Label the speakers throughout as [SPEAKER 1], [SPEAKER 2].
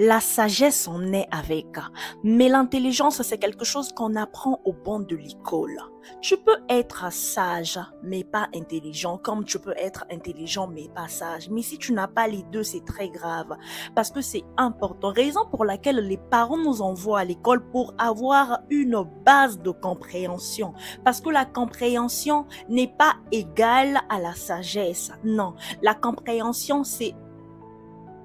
[SPEAKER 1] La sagesse, on est avec. Mais l'intelligence, c'est quelque chose qu'on apprend au banc de l'école. Tu peux être sage, mais pas intelligent, comme tu peux être intelligent, mais pas sage. Mais si tu n'as pas les deux, c'est très grave. Parce que c'est important. Raison pour laquelle les parents nous envoient à l'école pour avoir une base de compréhension. Parce que la compréhension n'est pas égale à la sagesse. Non, la compréhension, c'est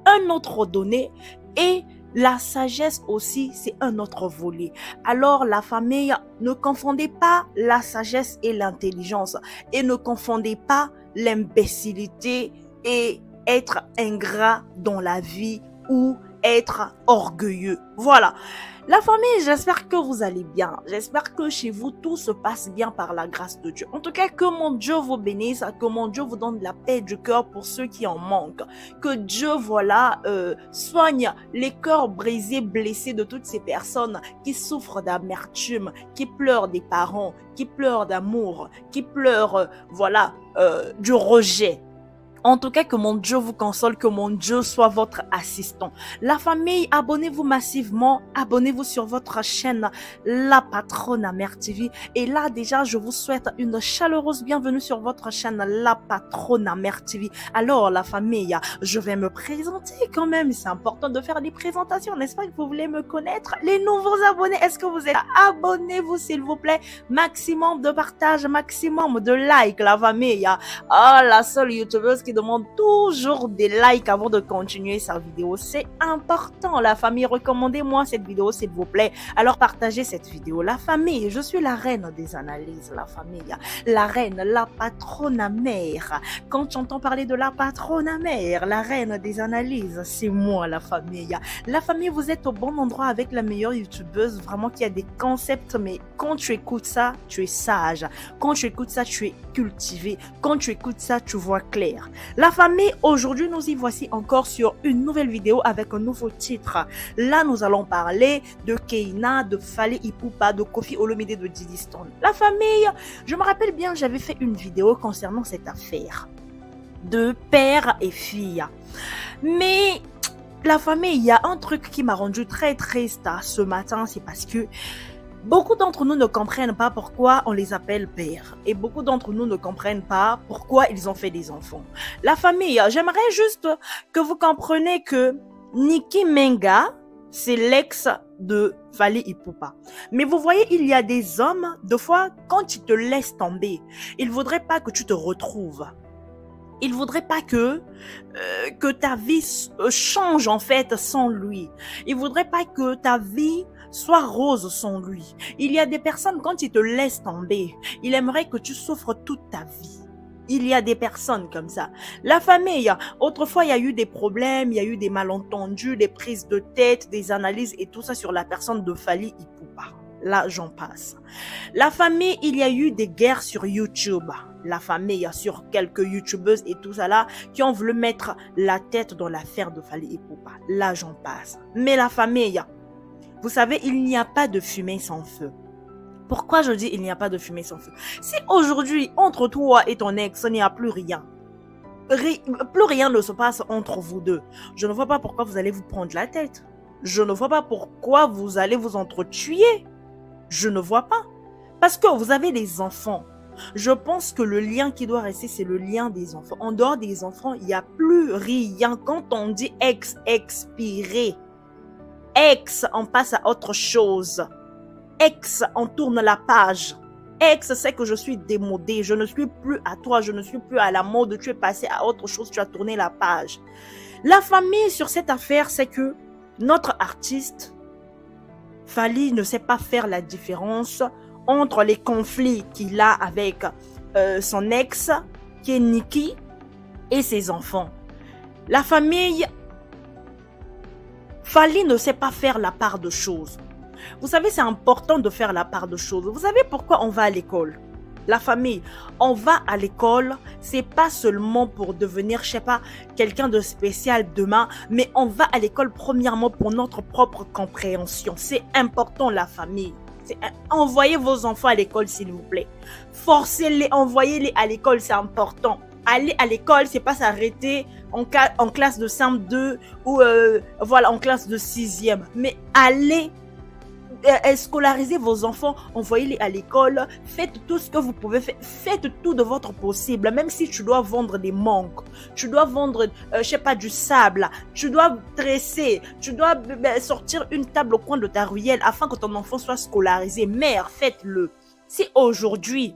[SPEAKER 1] un autre donné. Et la sagesse aussi, c'est un autre volet. Alors, la famille, ne confondez pas la sagesse et l'intelligence. Et ne confondez pas l'imbécilité et être ingrat dans la vie ou être orgueilleux. Voilà. La famille, j'espère que vous allez bien. J'espère que chez vous, tout se passe bien par la grâce de Dieu. En tout cas, que mon Dieu vous bénisse, que mon Dieu vous donne la paix du cœur pour ceux qui en manquent. Que Dieu, voilà, soigne les cœurs brisés, blessés de toutes ces personnes qui souffrent d'amertume, qui pleurent des parents, qui pleurent d'amour, qui pleurent, voilà, du rejet. En tout cas, que mon Dieu vous console, que mon Dieu soit votre assistant. La famille, abonnez-vous massivement, abonnez-vous sur votre chaîne La Patronne Mère TV. Et là, déjà, je vous souhaite une chaleureuse bienvenue sur votre chaîne La Patronne Mère TV. Alors, la famille, je vais me présenter quand même. C'est important de faire des présentations, n'est-ce pas que vous voulez me connaître? Les nouveaux abonnés, est-ce que vous êtes là? Abonnez-vous, s'il vous plaît. Maximum de partage, maximum de likes, la famille. Oh, la seule youtubeuse qui demande toujours des likes avant de continuer sa vidéo. C'est important, la famille. Recommandez-moi cette vidéo, s'il vous plaît. Alors, partagez cette vidéo. La famille, je suis la reine des analyses, la famille. La reine, la patronne mère. Quand j'entends parler de la patronne mère, la reine des analyses, c'est moi, la famille. La famille, vous êtes au bon endroit avec la meilleure youtubeuse, vraiment qui a des concepts, mais quand tu écoutes ça, tu es sage. Quand tu écoutes ça, tu es cultivé. Quand tu écoutes ça, tu vois clair. La famille, aujourd'hui, nous y voici encore sur une nouvelle vidéo avec un nouveau titre. Là, nous allons parler de Keina, de Fally Ipupa, de Koffi Olomide, de Diddy Stone. La famille, je me rappelle bien, j'avais fait une vidéo concernant cette affaire de père et fille. Mais la famille, il y a un truc qui m'a rendu très triste ce matin, c'est parce que beaucoup d'entre nous ne comprennent pas pourquoi on les appelle pères. Et beaucoup d'entre nous ne comprennent pas pourquoi ils ont fait des enfants. La famille, j'aimerais juste que vous compreniez que Nicki Menga, c'est l'ex de Fally Ipupa. Mais vous voyez, il y a des hommes, des fois, quand ils te laissent tomber, ils ne voudraient pas que tu te retrouves. Il ne voudrait pas que ta vie change en fait sans lui. Il ne voudrait pas que ta vie soit rose sans lui. Il y a des personnes, quand ils te laissent tomber, il aimerait que tu souffres toute ta vie. Il y a des personnes comme ça. La famille, autrefois, il y a eu des problèmes, il y a eu des malentendus, des prises de tête, des analyses et tout ça sur la personne de Fally Ipupa. Là, j'en passe. La famille, il y a eu des guerres sur YouTube. La famille, sur quelques youtubeuses et tout ça là, qui ont voulu mettre la tête dans l'affaire de Fally Ipupa. Là, j'en passe. Mais la famille, vous savez, il n'y a pas de fumée sans feu. Pourquoi je dis il n'y a pas de fumée sans feu? Si aujourd'hui, entre toi et ton ex, il n'y a plus rien, plus rien ne se passe entre vous deux, je ne vois pas pourquoi vous allez vous prendre la tête. Je ne vois pas pourquoi vous allez vous entretuer. Je ne vois pas. Parce que vous avez des enfants. Je pense que le lien qui doit rester, c'est le lien des enfants. En dehors des enfants, il n'y a plus rien. Quand on dit ex, expiré. Ex, on passe à autre chose. Ex, on tourne la page. Ex, c'est que je suis démodée. Je ne suis plus à toi. Je ne suis plus à la mode. Tu es passé à autre chose. Tu as tourné la page. La famille sur cette affaire, c'est que notre artiste, Fally, ne sait pas faire la différence entre les conflits qu'il a avec son ex, qui est Nicki, et ses enfants. La famille, Fally ne sait pas faire la part de choses. Vous savez, c'est important de faire la part de choses. Vous savez pourquoi on va à l'école? La famille, on va à l'école, c'est pas seulement pour devenir, je sais pas, quelqu'un de spécial demain, mais on va à l'école premièrement pour notre propre compréhension. C'est important, la famille. Envoyez vos enfants à l'école, s'il vous plaît. Forcez-les, envoyez-les à l'école, c'est important. Aller à l'école, c'est pas s'arrêter en classe de CM2 ou voilà, en classe de 6e. Mais aller scolariser vos enfants, envoyez-les à l'école, faites tout ce que vous pouvez faire, faites tout de votre possible, même si tu dois vendre des mangues, tu dois vendre, je sais pas, du sable, tu dois dresser, tu dois sortir une table au coin de ta ruelle afin que ton enfant soit scolarisé. Mère, faites-le. Si aujourd'hui,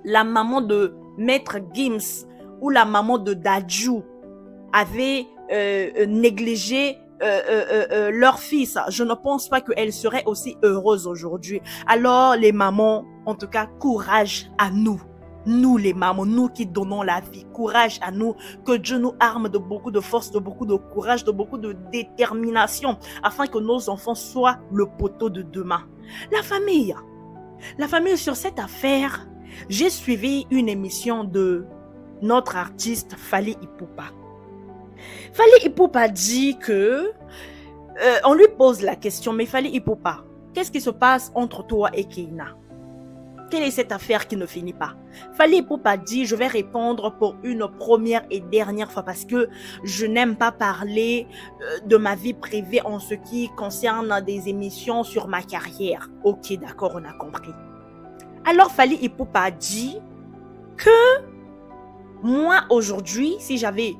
[SPEAKER 1] la maman de Maître Gims ou la maman de Dadju avait négligé leur fils, je ne pense pas qu'elle serait aussi heureuse aujourd'hui. Alors les mamans, en tout cas, courage à nous. Nous les mamans, nous qui donnons la vie, courage à nous, que Dieu nous arme de beaucoup de force, de beaucoup de courage, de beaucoup de détermination, afin que nos enfants soient le poteau de demain. La famille sur cette affaire, j'ai suivi une émission de notre artiste Fally Ipupa. Fally Ipupa dit que, on lui pose la question, mais Fally Ipupa, qu'est-ce qui se passe entre toi et Keina? Quelle est cette affaire qui ne finit pas? Fally Ipupa dit, je vais répondre pour une première et dernière fois parce que je n'aime pas parler de ma vie privée en ce qui concerne des émissions sur ma carrière. Ok, d'accord, on a compris. Alors Fally Ipupa dit que moi aujourd'hui, si j'avais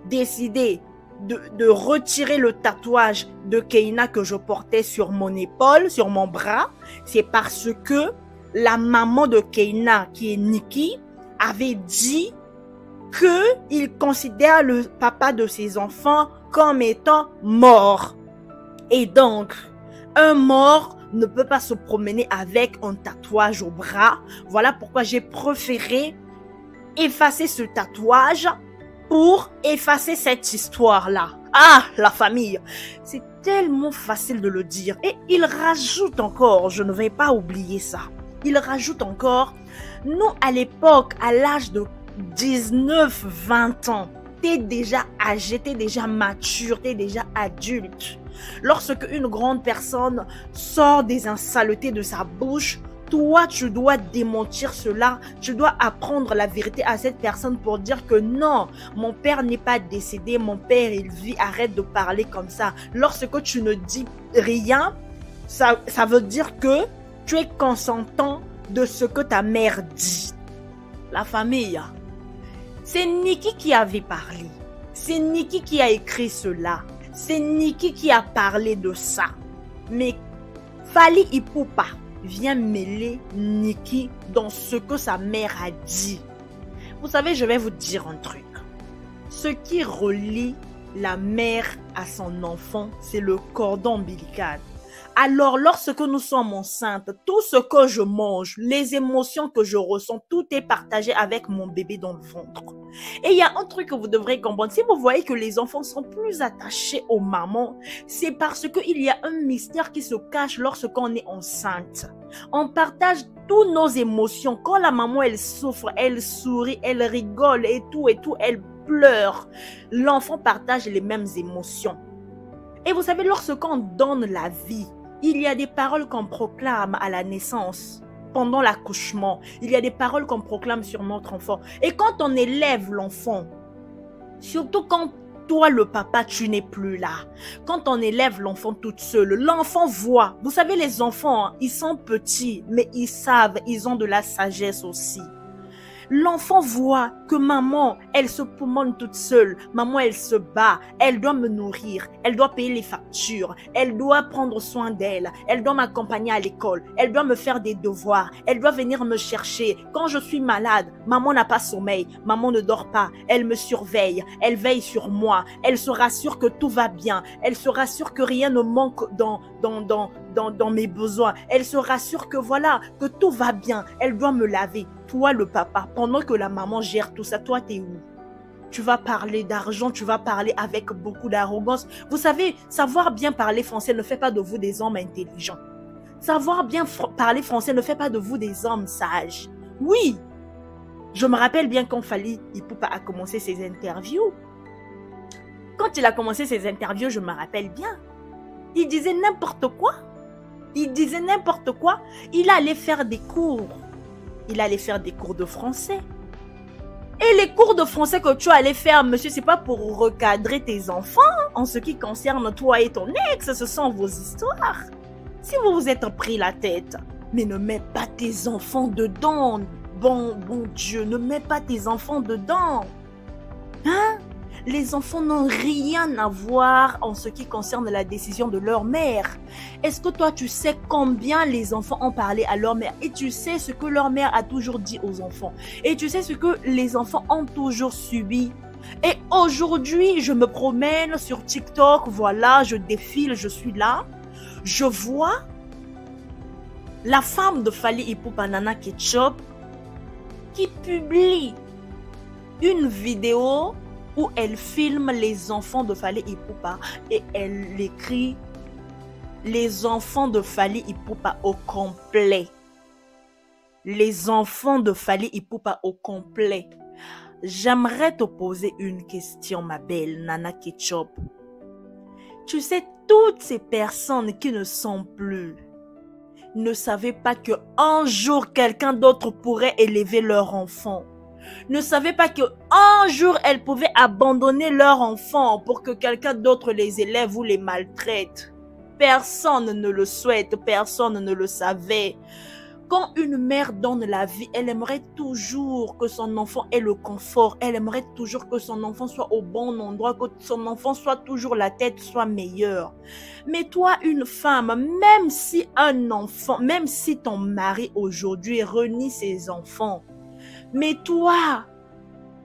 [SPEAKER 1] décidé de retirer le tatouage de Keina que je portais sur mon épaule, sur mon bras, c'est parce que la maman de Keina, qui est Nikki, avait dit qu'il considère le papa de ses enfants comme étant mort. Et donc, un mort ne peut pas se promener avec un tatouage au bras. Voilà pourquoi j'ai préféré effacer ce tatouage pour effacer cette histoire-là. Ah, la famille, c'est tellement facile de le dire. Et il rajoute encore, je ne vais pas oublier ça, il rajoute encore, nous à l'époque, à l'âge de 19-20 ans, t'es déjà âgé, t'es déjà mature, t'es déjà adulte. Lorsque une grande personne sort des insaletés de sa bouche, toi, tu dois démentir cela, tu dois apprendre la vérité à cette personne pour dire que non, mon père n'est pas décédé, mon père il vit, arrête de parler comme ça. Lorsque tu ne dis rien, ça veut dire que tu es consentant de ce que ta mère dit. La famille, c'est Nikki qui avait parlé, c'est Nikki qui a écrit cela, c'est Nikki qui a parlé de ça. Mais Fally Ipupa vient mêler Nikki dans ce que sa mère a dit. Vous savez, je vais vous dire un truc. Ce qui relie la mère à son enfant, c'est le cordon ombilical. Alors, lorsque nous sommes enceintes, tout ce que je mange, les émotions que je ressens, tout est partagé avec mon bébé dans le ventre. Et il y a un truc que vous devrez comprendre. Si vous voyez que les enfants sont plus attachés aux mamans, c'est parce qu'il y a un mystère qui se cache lorsqu'on est enceinte. On partage toutes nos émotions. Quand la maman, elle souffre, elle sourit, elle rigole et tout, elle pleure. L'enfant partage les mêmes émotions. Et vous savez, lorsqu'on donne la vie, il y a des paroles qu'on proclame à la naissance, pendant l'accouchement. Il y a des paroles qu'on proclame sur notre enfant. Et quand on élève l'enfant, surtout quand toi, le papa, tu n'es plus là. Quand on élève l'enfant toute seule, l'enfant voit. Vous savez, les enfants, ils sont petits, mais ils savent, ils ont de la sagesse aussi. L'enfant voit que maman, elle se poumone toute seule. Maman, elle se bat. Elle doit me nourrir. Elle doit payer les factures. Elle doit prendre soin d'elle. Elle doit m'accompagner à l'école. Elle doit me faire des devoirs. Elle doit venir me chercher. Quand je suis malade, maman n'a pas sommeil. Maman ne dort pas. Elle me surveille. Elle veille sur moi. Elle se rassure que tout va bien. Elle se rassure que rien ne manque dans mes besoins. Elle se rassure que voilà, que tout va bien. Elle doit me laver. Toi, le papa, pendant que la maman gère tout ça, toi, t'es où? Tu vas parler d'argent, tu vas parler avec beaucoup d'arrogance. Vous savez, savoir bien parler français ne fait pas de vous des hommes intelligents. Savoir bien parler français ne fait pas de vous des hommes sages. Oui, je me rappelle bien quand Fally Ipupa a commencé ses interviews. Quand il a commencé ses interviews, je me rappelle bien. Il disait n'importe quoi. Il disait n'importe quoi. Il allait faire des cours. Il allait faire des cours de français. Et les cours de français que tu allais faire, monsieur, c'est pas pour recadrer tes enfants. En ce qui concerne toi et ton ex, ce sont vos histoires. Si vous vous êtes pris la tête, mais ne mets pas tes enfants dedans. Bon Dieu, ne mets pas tes enfants dedans. Hein? Les enfants n'ont rien à voir en ce qui concerne la décision de leur mère. Est-ce que toi, tu sais combien les enfants ont parlé à leur mère? Et tu sais ce que leur mère a toujours dit aux enfants? Et tu sais ce que les enfants ont toujours subi? Et aujourd'hui, je me promène sur TikTok, voilà, je défile, je suis là. Je vois la femme de Fally Ipupa, Nana Ketchup, qui publie une vidéo où elle filme les enfants de Fally Ipupa et elle écrit les enfants de Fally Ipupa au complet. Les enfants de Fally Ipupa au complet. J'aimerais te poser une question, ma belle Nana Ketchup. Tu sais, toutes ces personnes qui ne sont plus ne savaient pas qu'un jour quelqu'un d'autre pourrait élever leur enfant. Ne savaient pas qu'un jour elles pouvaient abandonner leur enfant pour que quelqu'un d'autre les élève ou les maltraite. Personne ne le souhaite, personne ne le savait. Quand une mère donne la vie, elle aimerait toujours que son enfant ait le confort. Elle aimerait toujours que son enfant soit au bon endroit, que son enfant soit toujours la tête soit meilleure. Mais toi, une femme, même si un enfant, même si ton mari aujourd'hui renie ses enfants, mais toi,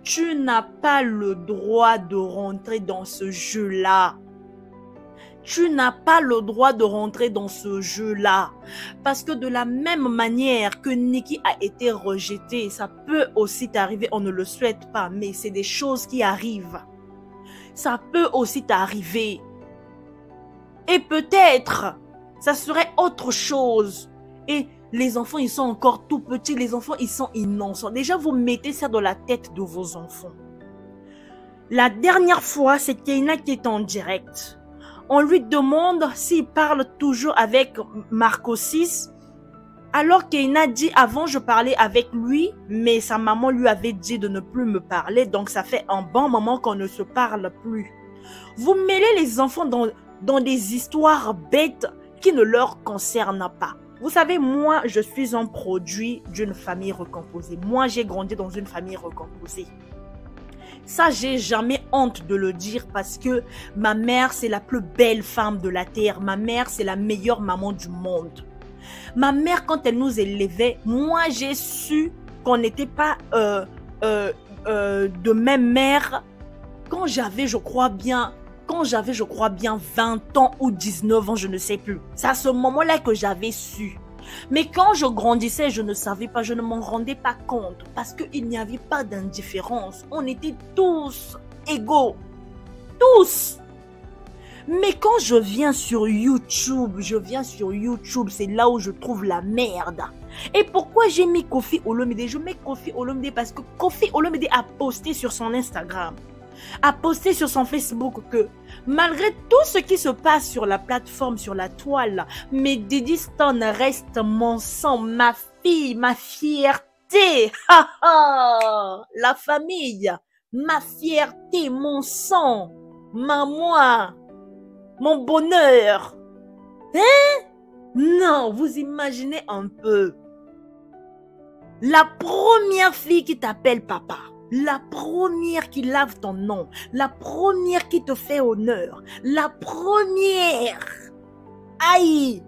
[SPEAKER 1] tu n'as pas le droit de rentrer dans ce jeu-là. Tu n'as pas le droit de rentrer dans ce jeu-là. Parce que de la même manière que Nikki a été rejetée, ça peut aussi t'arriver, on ne le souhaite pas, mais c'est des choses qui arrivent. Ça peut aussi t'arriver. Et peut-être, ça serait autre chose. Et les enfants, ils sont encore tout petits. Les enfants, ils sont innocents. Déjà, vous mettez ça dans la tête de vos enfants. La dernière fois, c'est Keina qui est en direct. On lui demande s'il parle toujours avec Marco 6. Alors Keina dit, avant je parlais avec lui, mais sa maman lui avait dit de ne plus me parler. Donc ça fait un bon moment qu'on ne se parle plus. Vous mêlez les enfants dans des histoires bêtes qui ne leur concernent pas. Vous savez, moi, je suis un produit d'une famille recomposée. Moi, j'ai grandi dans une famille recomposée. Ça, j'ai jamais honte de le dire parce que ma mère, c'est la plus belle femme de la terre. Ma mère, c'est la meilleure maman du monde. Ma mère, quand elle nous élevait, moi, j'ai su qu'on n'était pas de même mère quand j'avais, je crois bien, 20 ans ou 19 ans, je ne sais plus. C'est à ce moment-là que j'avais su. Mais quand je grandissais, je ne savais pas, je ne m'en rendais pas compte parce qu'il n'y avait pas d'indifférence. On était tous égaux. Tous. Mais quand je viens sur YouTube, c'est là où je trouve la merde. Et pourquoi j'ai mis Kofi Olomide? Je mets Kofi Olomide parce que Kofi Olomide a posté sur son Instagram, a posté sur son Facebook que malgré tout ce qui se passe sur la plateforme, sur la toile, mais Didi Stone reste mon sang, ma fille, ma fierté. La famille, ma fierté, mon sang, ma moi, mon bonheur. Hein? Non, vous imaginez un peu. La première fille qui t'appelle papa. La première qui lave ton nom, la première qui te fait honneur, la première, aïe,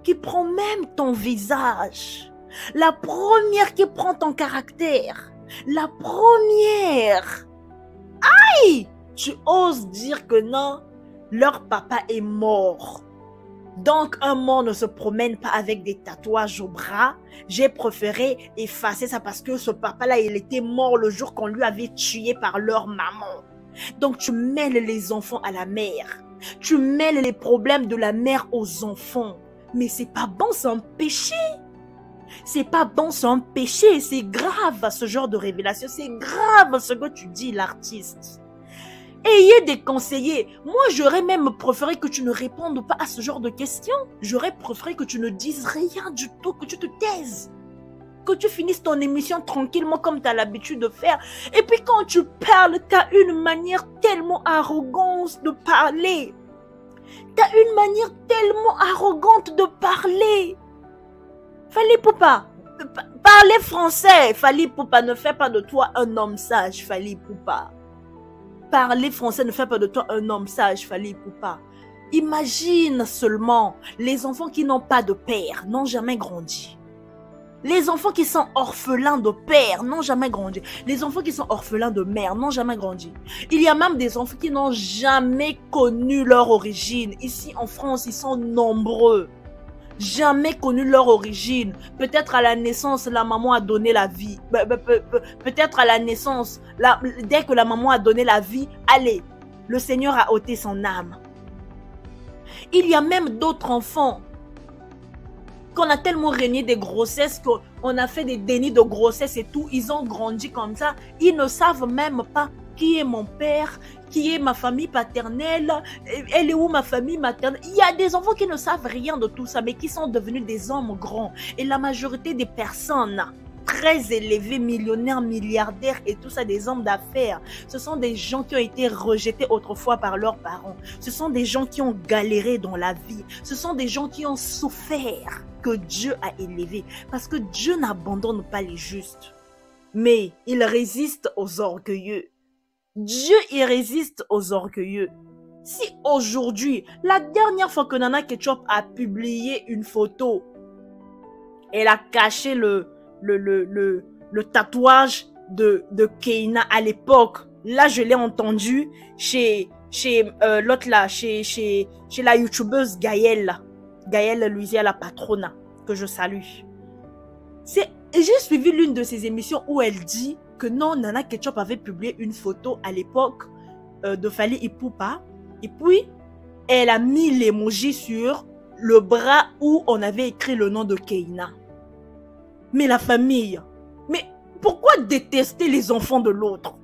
[SPEAKER 1] qui prend même ton visage, la première qui prend ton caractère, la première, aïe, tu oses dire que non, leur papa est mort. Donc, un mort ne se promène pas avec des tatouages au bras. J'ai préféré effacer ça parce que ce papa-là, il était mort le jour qu'on lui avait tué par leur maman. Donc, tu mêles les enfants à la mère. Tu mêles les problèmes de la mère aux enfants. Mais c'est pas bon, c'est un péché. C'est pas bon, c'est un péché. C'est grave, ce genre de révélation. C'est grave ce que tu dis, l'artiste. Ayez des conseillers. Moi, j'aurais même préféré que tu ne répondes pas à ce genre de questions. J'aurais préféré que tu ne dises rien du tout, que tu te taises. que tu finisses ton émission tranquillement comme tu as l'habitude de faire. Et puis quand tu parles, tu as une manière tellement arrogante de parler. Tu as une manière tellement arrogante de parler. Fally Ipupa, parlez français. Fally Ipupa, ne fais pas de toi un homme sage, Fally Ipupa. Parler français ne fait pas de toi un homme sage, Fally Ipupa. Imagine seulement les enfants qui n'ont pas de père, n'ont jamais grandi. Les enfants qui sont orphelins de père n'ont jamais grandi. Les enfants qui sont orphelins de mère n'ont jamais grandi. Il y a même des enfants qui n'ont jamais connu leur origine. Ici en France, ils sont nombreux. Jamais connu leur origine. Peut-être à la naissance, la maman a donné la vie. Peut-être à la naissance, dès que la maman a donné la vie, allez, le Seigneur a ôté son âme. Il y a même d'autres enfants qu'on a tellement régné des grossesses qu'on a fait des dénis de grossesse et tout. Ils ont grandi comme ça. Ils ne savent même pas qui est mon père, qui est ma famille paternelle, elle est où ma famille maternelle. Il y a des enfants qui ne savent rien de tout ça, mais qui sont devenus des hommes grands. Et la majorité des personnes très élevés, millionnaires, milliardaires et tout ça, des hommes d'affaires, ce sont des gens qui ont été rejetés autrefois par leurs parents. Ce sont des gens qui ont galéré dans la vie. Ce sont des gens qui ont souffert, que Dieu a élevé. Parce que Dieu n'abandonne pas les justes, mais il résiste aux orgueilleux. Dieu, il résiste aux orgueilleux. Si aujourd'hui, la dernière fois que Nana Ketchup a publié une photo, elle a caché le tatouage de Keina à l'époque. Là, je l'ai entendu chez l'autre là, chez la youtubeuse Gaëlle Louisia, la patrona, que je salue. J'ai suivi l'une de ses émissions où elle dit que non, Nana Ketchup avait publié une photo à l'époque de Fally Ipupa. Et puis, elle a mis l'emoji sur le bras où on avait écrit le nom de Keina. Mais la famille, mais pourquoi détester les enfants de l'autre?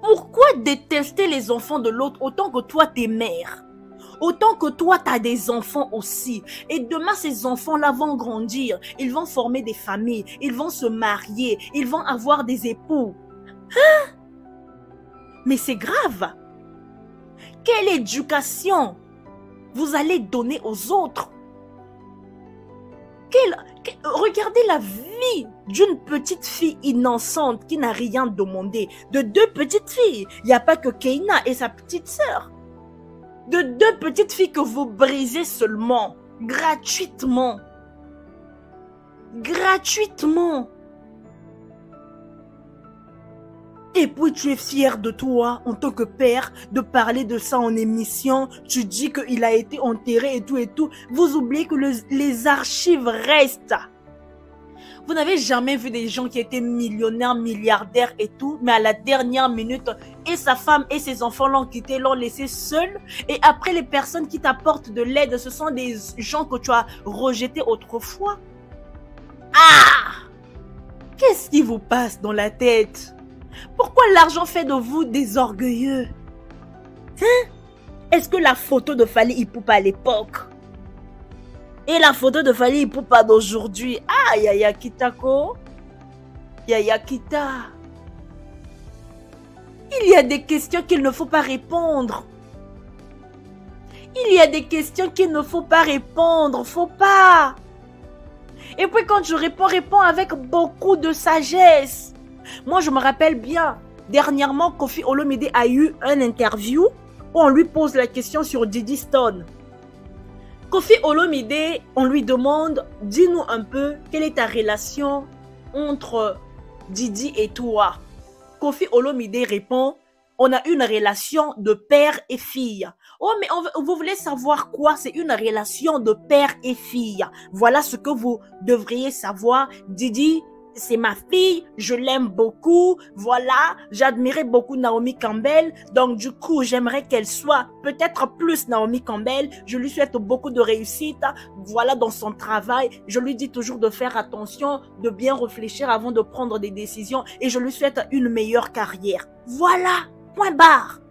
[SPEAKER 1] Pourquoi détester les enfants de l'autre autant que toi t'es mère? Autant que toi t'as des enfants aussi. Et demain ces enfants-là vont grandir, ils vont former des familles, ils vont se marier, ils vont avoir des époux. Hein? Mais c'est grave. Quelle éducation vous allez donner aux autres? Regardez la vie d'une petite fille innocente qui n'a rien demandé. De deux petites filles. Il n'y a pas que Keina et sa petite sœur. De deux petites filles que vous brisez seulement. Gratuitement. Gratuitement. Et puis tu es fier de toi en tant que père de parler de ça en émission. Tu dis qu'il a été enterré et tout et tout. Vous oubliez que les archives restent. Vous n'avez jamais vu des gens qui étaient millionnaires, milliardaires et tout, mais à la dernière minute, et sa femme et ses enfants l'ont quitté, l'ont laissé seul. Et après, les personnes qui t'apportent de l'aide, ce sont des gens que tu as rejetés autrefois. Ah! Qu'est-ce qui vous passe dans la tête? Pourquoi l'argent fait de vous des orgueilleux? Hein? Est-ce que la photo de Fally Ipupa à l'époque et la photo de Fally Ipupa d'aujourd'hui, ah, Yaya Kitako, Yaya Kita, il y a des questions qu'il ne faut pas répondre. Il y a des questions qu'il ne faut pas répondre, faut pas. Et puis quand je réponds, réponds avec beaucoup de sagesse. Moi, je me rappelle bien, dernièrement, Koffi Olomide a eu une interview où on lui pose la question sur Diddy Stone. Koffi Olomide, on lui demande, dis-nous un peu, quelle est ta relation entre Diddy et toi? Koffi Olomide répond, on a une relation de père et fille. Oh, mais vous voulez savoir quoi? C'est une relation de père et fille. Voilà ce que vous devriez savoir. Diddy, c'est ma fille, je l'aime beaucoup, voilà, j'admirais beaucoup Naomi Campbell, donc du coup, j'aimerais qu'elle soit peut-être plus Naomi Campbell, je lui souhaite beaucoup de réussite, voilà, dans son travail, je lui dis toujours de faire attention, de bien réfléchir avant de prendre des décisions, et je lui souhaite une meilleure carrière. Voilà, point barre.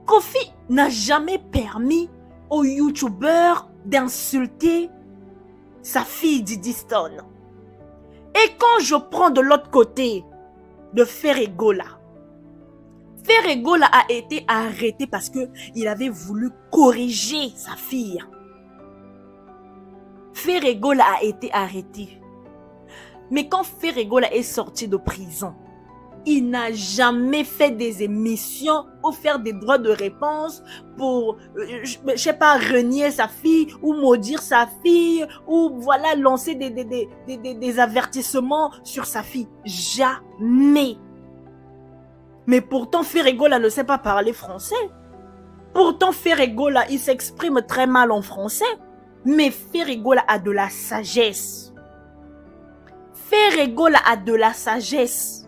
[SPEAKER 1] Koffi n'a jamais permis aux youtubeurs d'insulter sa fille Didi Stone. Et quand je prends de l'autre côté de Ferregola, Ferregola a été arrêté parce qu'il avait voulu corriger sa fille. Ferregola a été arrêté. Mais quand Ferregola est sorti de prison, il n'a jamais fait des émissions ou faire des droits de réponse pour, je sais pas, renier sa fille ou maudire sa fille ou voilà, lancer des avertissements sur sa fille. Jamais. Mais pourtant, Ferregola ne sait pas parler français. Pourtant, Ferregola, il s'exprime très mal en français. Mais Ferregola a de la sagesse. Ferregola a de la sagesse.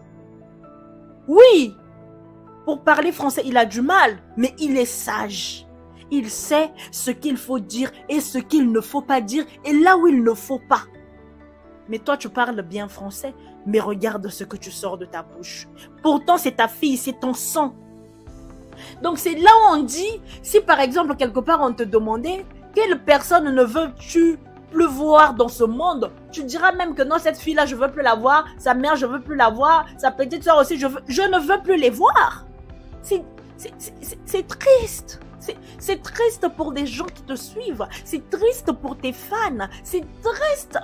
[SPEAKER 1] Oui, pour parler français, il a du mal, mais il est sage. Il sait ce qu'il faut dire et ce qu'il ne faut pas dire et là où il ne faut pas. Mais toi, tu parles bien français, mais regarde ce que tu sors de ta bouche. Pourtant, c'est ta fille, c'est ton sang. Donc, c'est là où on dit, si par exemple, quelque part, on te demandait, quelle personne ne veux-tu plus voir dans ce monde? Tu diras même que non, cette fille-là, je ne veux plus la voir. Sa mère, je ne veux plus la voir. Sa petite soeur aussi, je ne veux plus les voir. C'est triste. C'est triste pour des gens qui te suivent. C'est triste pour tes fans. C'est triste.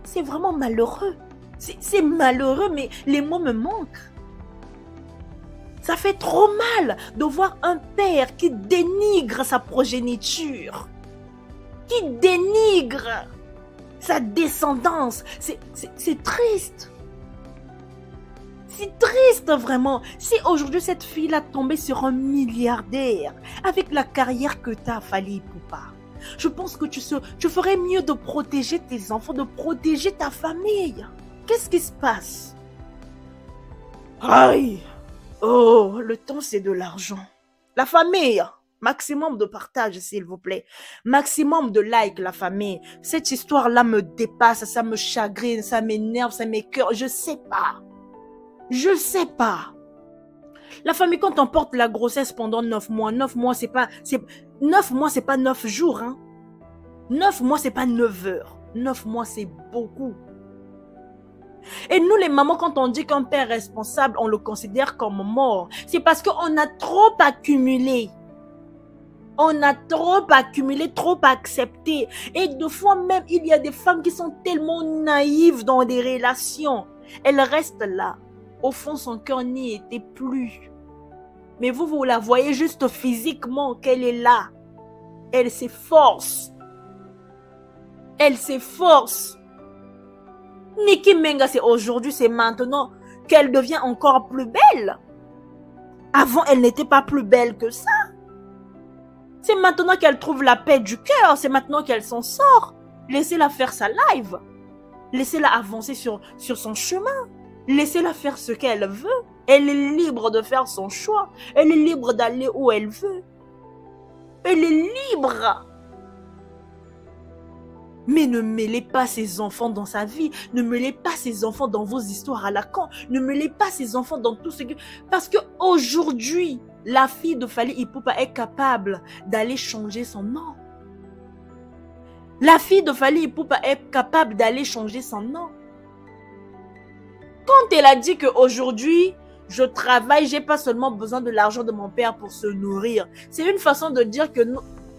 [SPEAKER 1] C'est vraiment malheureux. C'est malheureux, mais les mots me manquent. Ça fait trop mal de voir un père qui dénigre sa progéniture, qui dénigre sa descendance. C'est triste. C'est triste vraiment. Si aujourd'hui cette fille-là tombait sur un milliardaire avec la carrière que tu as, Fally Ipupa, je pense que tu ferais mieux de protéger tes enfants, de protéger ta famille. Qu'est-ce qui se passe? Aïe! Oh, le temps c'est de l'argent. La famille, maximum de partage s'il vous plaît. Maximum de likes la famille. Cette histoire-là me dépasse, ça me chagrine, ça m'énerve, ça m'écoeure. Je sais pas. Je sais pas. La famille, quand on porte la grossesse pendant 9 mois, 9 mois c'est pas 9 jours. Hein. 9 mois c'est pas 9 heures. 9 mois c'est beaucoup. Et nous les mamans, quand on dit qu'un père est responsable, on le considère comme mort. C'est parce qu'on a trop accumulé. On a trop accumulé, trop accepté. Et des fois même, il y a des femmes qui sont tellement naïves dans des relations. Elles restent là. Au fond, son cœur n'y était plus. Mais vous la voyez juste physiquement qu'elle est là. Elle s'efforce. Elle s'efforce. Nicki Menga, c'est aujourd'hui, c'est maintenant qu'elle devient encore plus belle. Avant, elle n'était pas plus belle que ça. C'est maintenant qu'elle trouve la paix du cœur. C'est maintenant qu'elle s'en sort. Laissez-la faire sa live. Laissez-la avancer sur son chemin. Laissez-la faire ce qu'elle veut. Elle est libre de faire son choix. Elle est libre d'aller où elle veut. Elle est libre. Mais ne mêlez pas ses enfants dans sa vie. Ne mêlez pas ses enfants dans vos histoires à la con. Ne mêlez pas ses enfants dans tout ce que... Parce qu'aujourd'hui, la fille de Fally Ipupa est capable d'aller changer son nom. La fille de Fally Ipupa est capable d'aller changer son nom. Quand elle a dit qu'aujourd'hui, je travaille, j'ai pas seulement besoin de l'argent de mon père pour se nourrir. C'est une façon de dire que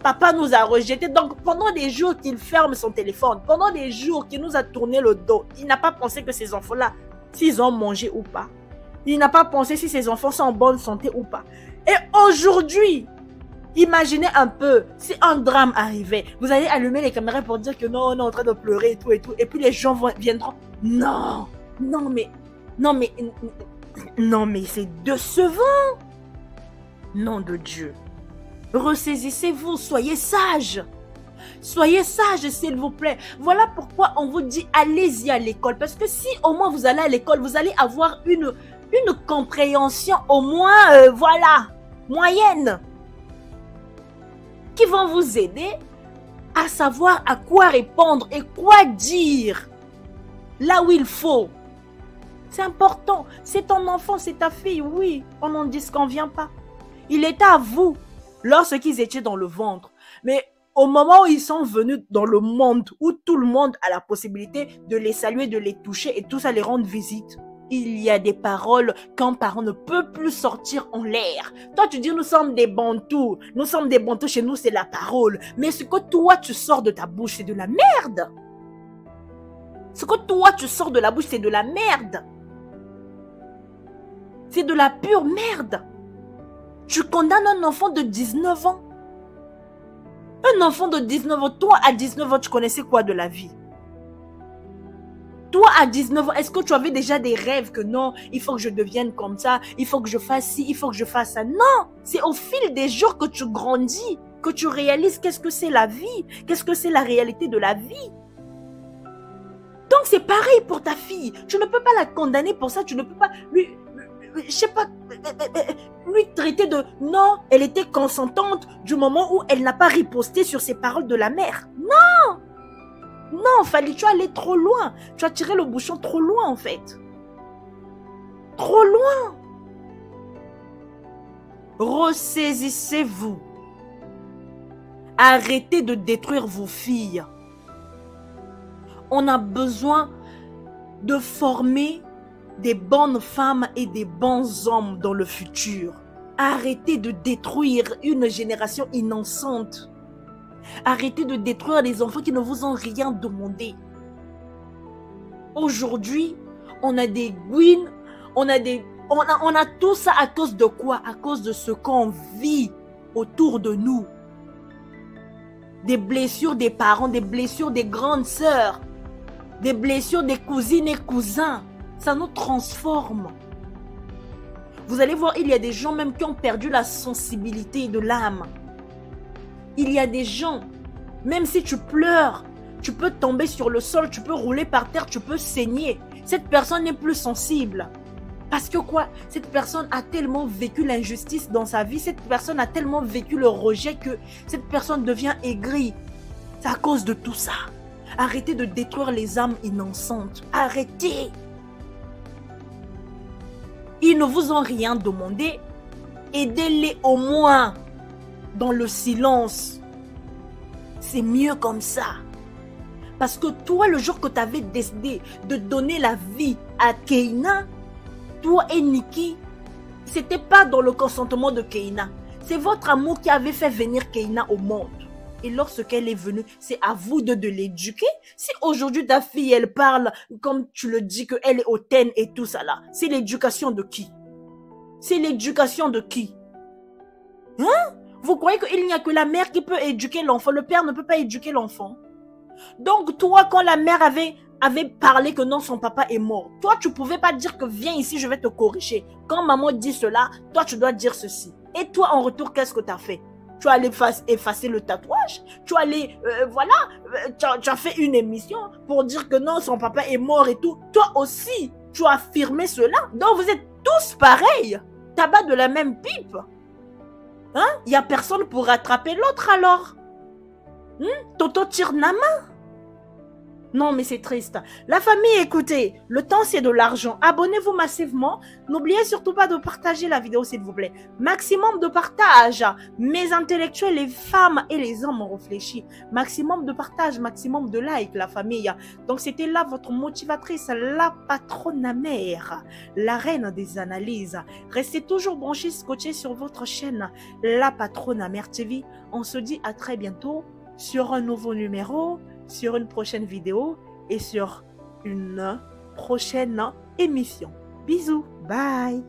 [SPEAKER 1] papa nous a rejetés. Donc, pendant des jours qu'il ferme son téléphone, pendant des jours qu'il nous a tourné le dos, il n'a pas pensé que ces enfants-là, s'ils ont mangé ou pas. Il n'a pas pensé si ces enfants sont en bonne santé ou pas. Et aujourd'hui, imaginez un peu, si un drame arrivait, vous allez allumer les caméras pour dire que non, on est en train de pleurer et tout et tout. Et puis les gens viendront. Non, non mais c'est décevant. Nom de Dieu. Ressaisissez-vous, soyez sages. Soyez sages, s'il vous plaît. Voilà pourquoi on vous dit, allez-y à l'école. Parce que si au moins vous allez à l'école, vous allez avoir une compréhension au moins, voilà, moyenne. Qui vont vous aider à savoir à quoi répondre et quoi dire. Là où il faut. C'est important. C'est ton enfant, c'est ta fille, oui. On n'en disconvient pas. Il est à vous lorsqu'ils étaient dans le ventre. Mais Au moment où ils sont venus dans le monde, où tout le monde a la possibilité de les saluer, de les toucher et tout ça, les rendre visite, il y a des paroles qu'un parent ne peut plus sortir en l'air. Toi, tu dis, nous sommes des bantous. Nous sommes des bantous, chez nous, c'est la parole. Mais ce que toi, tu sors de ta bouche, c'est de la merde. Ce que toi, tu sors de la bouche, c'est de la merde. C'est de la pure merde. Tu condamnes un enfant de 19 ans. Un enfant de 19 ans, toi, à 19 ans, tu connaissais quoi de la vie? Toi, à 19 ans, est-ce que tu avais déjà des rêves que non, il faut que je devienne comme ça, il faut que je fasse ci, il faut que je fasse ça? Non, c'est au fil des jours que tu grandis, que tu réalises qu'est-ce que c'est la vie, qu'est-ce que c'est la réalité de la vie. Donc, c'est pareil pour ta fille. Tu ne peux pas la condamner pour ça, tu ne peux pas lui, je sais pas, lui traiter de non, elle était consentante du moment où elle n'a pas riposté sur ces paroles de la mère. Non! Non, Fally, tu es allé trop loin. Tu as tiré le bouchon trop loin, en fait. Trop loin. Ressaisissez-vous. Arrêtez de détruire vos filles. On a besoin de former des bonnes femmes et des bons hommes dans le futur. Arrêtez de détruire une génération innocente. Arrêtez de détruire les enfants qui ne vous ont rien demandé. Aujourd'hui, on a des gouines, on a tout ça à cause de quoi? À cause de ce qu'on vit autour de nous. Des blessures des parents, des blessures des grandes sœurs, des blessures des cousines et cousins. Ça nous transforme. Vous allez voir, il y a des gens même qui ont perdu la sensibilité de l'âme. Il y a des gens, même si tu pleures, tu peux tomber sur le sol, tu peux rouler par terre, tu peux saigner. Cette personne n'est plus sensible. Parce que quoi? Cette personne a tellement vécu l'injustice dans sa vie, cette personne a tellement vécu le rejet que cette personne devient aigrie. C'est à cause de tout ça. Arrêtez de détruire les âmes innocentes. Arrêtez. Ils ne vous ont rien demandé. Aidez-les au moins dans le silence. C'est mieux comme ça. Parce que toi, le jour que tu avais décidé de donner la vie à Keina, toi et Nikki, c'était pas dans le consentement de Keina. C'est votre amour qui avait fait venir Keina au monde. Et lorsqu'elle est venue, c'est à vous de l'éduquer. Si aujourd'hui ta fille, elle parle, comme tu le dis, qu'elle est hautaine et tout ça là, c'est l'éducation de qui? C'est l'éducation de qui? Hein? Vous croyez qu'il n'y a que la mère qui peut éduquer l'enfant? Le père ne peut pas éduquer l'enfant. Donc toi, quand la mère avait parlé que non, son papa est mort, toi, tu pouvais pas dire que viens ici, je vais te corriger. Quand maman dit cela, toi, tu dois dire ceci. Et toi, en retour, qu'est-ce que tu as fait? Tu as allé effacer le tatouage. Tu as allé, voilà, tu as fait une émission pour dire que non, son papa est mort et tout. Toi aussi, tu as affirmé cela. Donc, vous êtes tous pareils. Tabac de la même pipe. Hein? Il n'y a personne pour rattraper l'autre alors. Toto tire Nama. Non, mais c'est triste. La famille, écoutez, le temps c'est de l'argent. Abonnez-vous massivement. N'oubliez surtout pas de partager la vidéo, s'il vous plaît. Maximum de partage. Mes intellectuels, les femmes et les hommes ont réfléchi. Maximum de partage, maximum de likes, la famille. Donc, c'était là votre motivatrice, la patronne mère, la reine des analyses. Restez toujours branchés, scotchés sur votre chaîne, la patronne mère TV. On se dit à très bientôt sur un nouveau numéro, sur une prochaine vidéo et sur une prochaine émission. Bisous, bye.